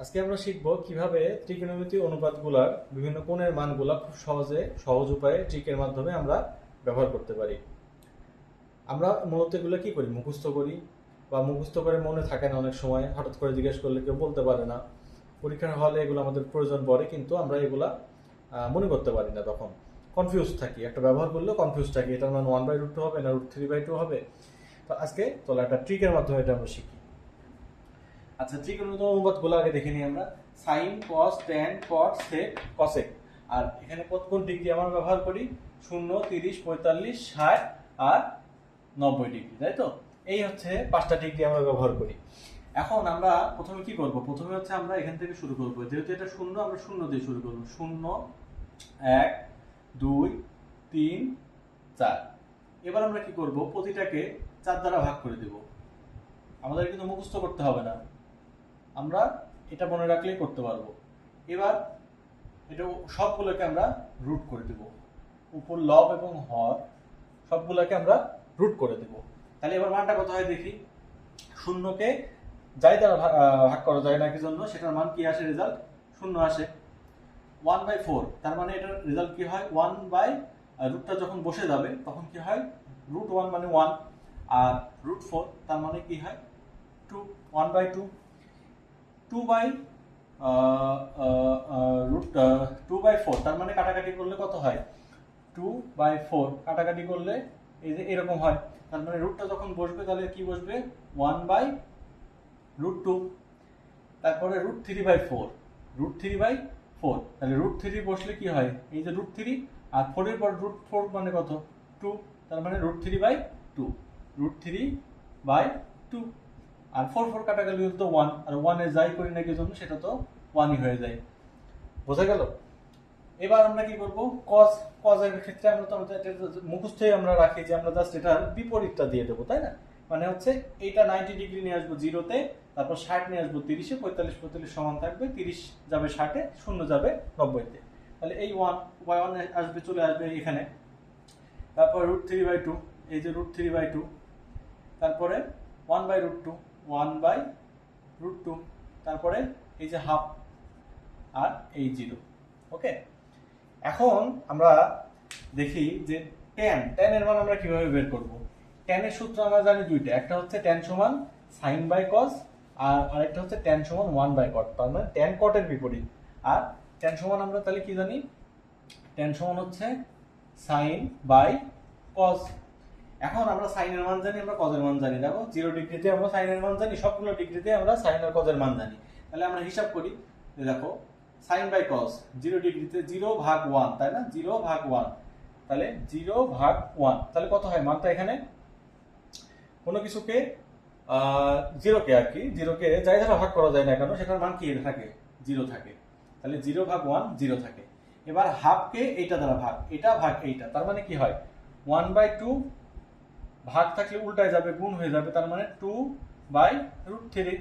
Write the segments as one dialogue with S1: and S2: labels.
S1: আজকে আমরা শিখব কিভাবে ত্রিকোণমিতি অনুপাতগুলোর বিভিন্ন কোণের মানগুলা খুব সহজ উপায়ে ট্রিকের মাধ্যমে আমরা ব্যবহার করতে পারি। আমরা মূলত এগুলো কি করি, মুখস্থ করি বা মুখস্থ করে মনে থাকে না, অনেক সময় হঠাৎ করে জিজ্ঞেস করলে কেউ বলতে পারে না। পরীক্ষার হলে এগুলো আমাদের প্রয়োজন পড়ে, কিন্তু আমরা এগুলা মনে করতে পারি না, তখন কনফিউজ থাকি। একটা ব্যবহার করলেও কনফিউজ থাকি, এটার মান 1/√2 হবে না √3/2 হবে। তো আজকে চলো একটা ট্রিকের মাধ্যমে এটা আমরা শিখি। আচ্ছা, ত্রিকোণমিতি অনুপাতগুলো আগে দেখে নিই আমরা। সাইন, কস, ট্যান, কট, সেক, কসেক। আর এখানে কোন ডিগ্রি আমরা ব্যবহার করি? 0, 30, 45, 60 আর 90 ডিগ্রি, তাই তো? এই হচ্ছে 5টা ডিগ্রি আমরা ব্যবহার করি। এখন আমরা প্রথমে কি করব? প্রথমে হচ্ছে আমরা এখান থেকে শুরু করব। যেহেতু এটা 0, আমরা 0 দিয়ে শুরু করব। 0, 1, 2, 3, 4। এবার আমরা কি করব? প্রতিটাকে 4 দ্বারা ভাগ করে দেব। আমাদের কিন্তু মুখস্থ করতে হবে না, আমরা এটা মনে রাখলেই করতে পারবো। এবার এটা সবগুলোকে আমরা রুট করে দেব। উপর লব এবং হর সবগুলোকে আমরা রুট করে দেব। তাহলে এবার মানটা কত হয় দেখি। শূন্যকে যাই দ্বারা ভাগ করা যায় না কি জন্য, সেটার মান কি আসে? রেজাল্ট 0 আসে। 1/4, তার মানে এটার রেজাল্ট কি হয়? 1/রুটটা যখন বসে যাবে তখন কি হয়? √1 মানে 1, আর √4 তার মানে কি হয়? 2, 1/2। 2/4, তার মানে কাটাকাটি করলে কত হয়? 2/4 কাটাকাটি করলে এই যে এরকম হয়। তার মানে রুটটা যখন বসবে তাহলে কি বসবে? 1/√2। তারপরে √3/4, √3/4, তাহলে √3 বসলে কি হয়? এই যে √3 আর 4 এর পর √4 মানে কত? 2, তার মানে √3/2, √3/2। আর 4 কাটা গেলে তো 1, আর 1 এ যাই করি না কি জন্য, সেটা তো 1ই হয়ে যায়। বোঝা গেল? এবার আমরা কি করব? কজ এর ক্ষেত্রে আমরা তো মুখস্থই আমরা রাখি যে আমরা জাস্ট এটার বিপরীতটা দিয়ে দেবো, তাই না? মানে হচ্ছে এইটা 90 ডিগ্রি নিয়ে আসবো 0-তে, তারপর 60 নিয়ে আসবো 30-এ, 45 সমান থাকবে, 30 যাবে 60-এ, 0 যাবে 90-তে। তাহলে এই 1/1 আসবে, চলে আসবে এখানে। তারপর √3/2, এই যে √3/2, তারপরে 1/√2, 1/√2, তারপরে এই যে হাফ আর এই 0। ওকে, এখন আমরা দেখি যে ট্যান এর মান আমরা কিভাবে বের করব। ট্যান এর সূত্র আমরা জানি দুইটা, একটা হচ্ছে ট্যান সমান সাইন বাই কস, আর আরেকটা হচ্ছে ট্যান সমান 1/cot। তার মানে ট্যান কটের বিপরীত। আর ট্যান সমান আমরা তাহলে কি জানি? ট্যান সমান হচ্ছে সাইন বাই কস। এখন আমরা সাইনের মান জানি, আমরা কজের মান জানি। দেখো 0 ডিগ্রিতে আমরা সাইনের মান জানি, সবগুলো ডিগ্রিতে আমরা সাইন আর কজের মান জানি। তাহলে আমরা হিসাব করি। দেখো সাইন বাই কস 0 ডিগ্রিতে 0/1, তাই না? 0/1, তাহলে 0/1, তাহলে কত হয় মানটা? এখানে কোনো কিছুকে 0কে আর কি, 0কে যাই দ্বারা ভাগ করা যায় না কেন, সেটার মান কি থাকে? 0 থাকে। তাহলে 0/1 0 থাকে। এবার হাফকে এইটা দ্বারা ভাগ, এটা ভাগ এইটা, তার মানে কি হয়? 1/2, ভাগ থাকলে উল্টায় যাবে, গুণ হয়ে যাবে, তার মানে 2/√3।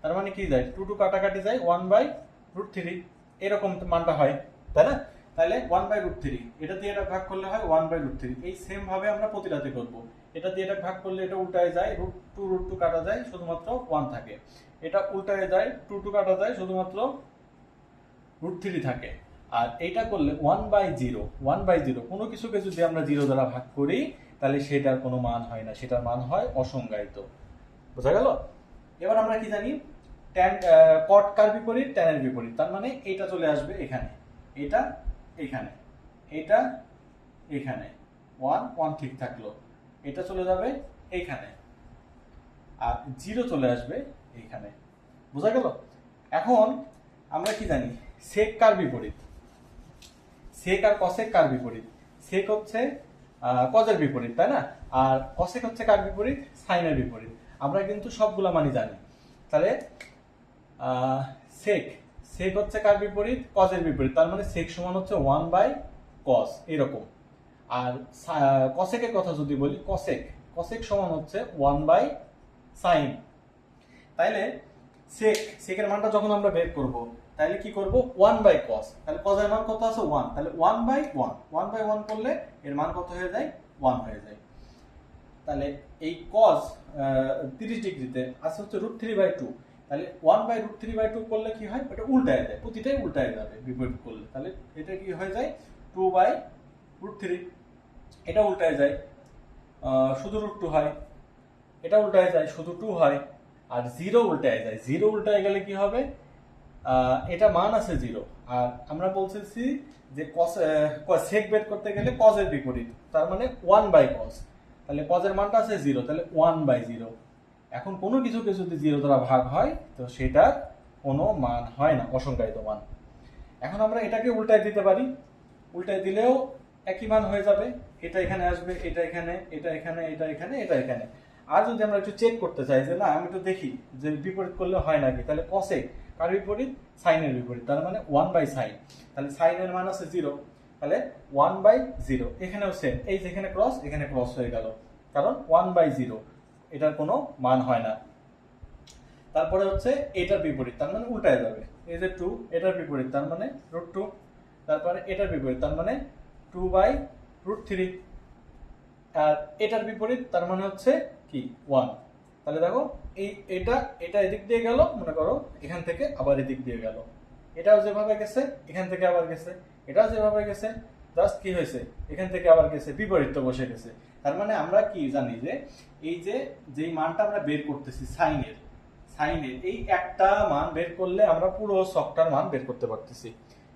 S1: তার মানে কি যায়? 2 কাটাকাটি যায়, 1/√3, এরকম মানটা হয়, তাই না? তাহলে 1/√3, এটা দিয়ে এটা ভাগ করলে হয় 1/√3। এই সেম ভাবে আমরা প্রতিটাতে করব। এটা দিয়ে এটা ভাগ করলে এটা উল্টায় যায়, √2 কাটা যায়, শুধুমাত্র 1 থাকে। এটা উল্টায় যায়, 2 কাটা যায়, শুধুমাত্র √3 থাকে। আর এইটা করলে 1/0, কোনো কিছুকে যদি আমরা 0 দ্বারা ভাগ করি তাহলে সেটার কোনো মান হয় না, সেটার মান হয় অসংজ্ঞায়িত। বোঝা গেল? এবার আমরা কি জানি? ট্যান কট কার বিপরীত? ট্যানের বিপরীত। তার মানে এইটা চলে আসবে এখানে, এটা এখানে, এটা এখানে, 1 ঠিক থাকলো। এটা চলে যাবে এইখানে, আর 0 চলে আসবে এইখানে। বোঝা গেল? এখন আমরা কি জানি? সেক কার বিপরীত? সেক আর কসেক কার বিপরীত? সেক হচ্ছে কজের বিপরীত, তাই না? আর কসেক হচ্ছে কার বিপরীত? সাইনের বিপরীত। আমরা কিন্তু সবগুলা মানি জানি। তাহলে সেক সেক হচ্ছে কার বিপরীত? কজের বিপরীত। তার মানে সেক সমান হচ্ছে 1/cos, এরকম। আর কসেকের কথা যদি বলি, কসেক সমান হচ্ছে 1/sin। তাইলে সেকের মানটা যখন আমরা বের করব, তাহলে কি করব? 1/cos, তাহলে cos এর মান কত আছে? 1, তাহলে 1/1 করলে এর মান কত হয়ে যায়? 1 হয়ে যায়। তাহলে এই cos 30 ডিগ্রিতে আছে হচ্ছে √3/2, তাহলে 1/√3/2 করলে কি হয়, ওটা উল্টায় যায়, প্রতিটাই উল্টায় যাবে বিপরীত করলে। তাহলে এটা কি হয়ে যায় 2/√3, এটা উল্টায় যায় শুধু √2 হয়, এটা উল্টায় যায় শুধু 2 হয়, আর 0 উল্টায় যায়। 0 উল্টায় গেলে কি হবে, এটা মান আছে 0, আর আমরা বলতেছি যে সেক বের করতে গেলে কজের বিপরীত, তার মানে 1/cos, তাহলে কজের মানটা আছে 0, তাহলে 1/0। এখন কোনো কিছুকে যদি 0 দ্বারা ভাগ হয় তো সেটার কোনো মান হয় না, অসংজ্ঞায়িত মান। এখন আমরা এটাকে উল্টায় দিতে পারি, উল্টায় দিলেও একই মান হয়ে যাবে, এটা এখানে আসবে, এটা এখানে, এটা এখানে, এটা এখানে, এটা এখানে। আর যদি আমরা একটু চেক করতে চাই যে না আমি একটু দেখি যে বিপরীত করলে হয় নাকি, তাহলে কসে কার বিপরীত, সাইনের বিপরীত, তার মানে 1/sin, তাহলে সাইনের মান আছে 0, তাহলে 1/0। এখানেও সেম, এই যেখানে ক্রস এখানে ক্রস হয়ে গেল, কারণ 1/0 এটার কোনো মান হয় না। তারপরে হচ্ছে এটার বিপরীত, তার মানে উল্টায় যাবে, এই যে 2 এটার বিপরীত তার মানে √2, তারপরে এটার বিপরীত তার মানে 2/√3, আর এটার বিপরীত তার মানে হচ্ছে কি 1। তাহলে দেখো এটা এটা এদিক দিয়ে গেল, মনে করো এখান থেকে আবার এদিক দিয়ে গেল, এটাও যেভাবে গেছে এখান থেকে আবার গেছে, এটাও যেভাবে গেছে, জাস্ট কি হয়েছে এখান থেকে আবার গেছে, বিপরীত বসে গেছে। তার মানে আমরা কি জানি যে এই যে যেই মানটা আমরা বের করতেছি সাইনের এই একটা মান বের করলে আমরা পুরো ছকটার মান বের করতে পারতেছি।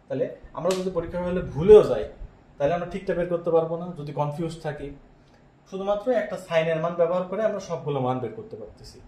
S1: তাহলে আমরা যদি পরীক্ষা হলে ভুলেও যাই তাহলে আমরা ঠিকটা বের করতে পারবো না, যদি কনফিউজ থাকি। শুধুমাত্র একটা সাইনের মান ব্যবহার করে আমরা সবগুলো মান বের করতে পারতেছি।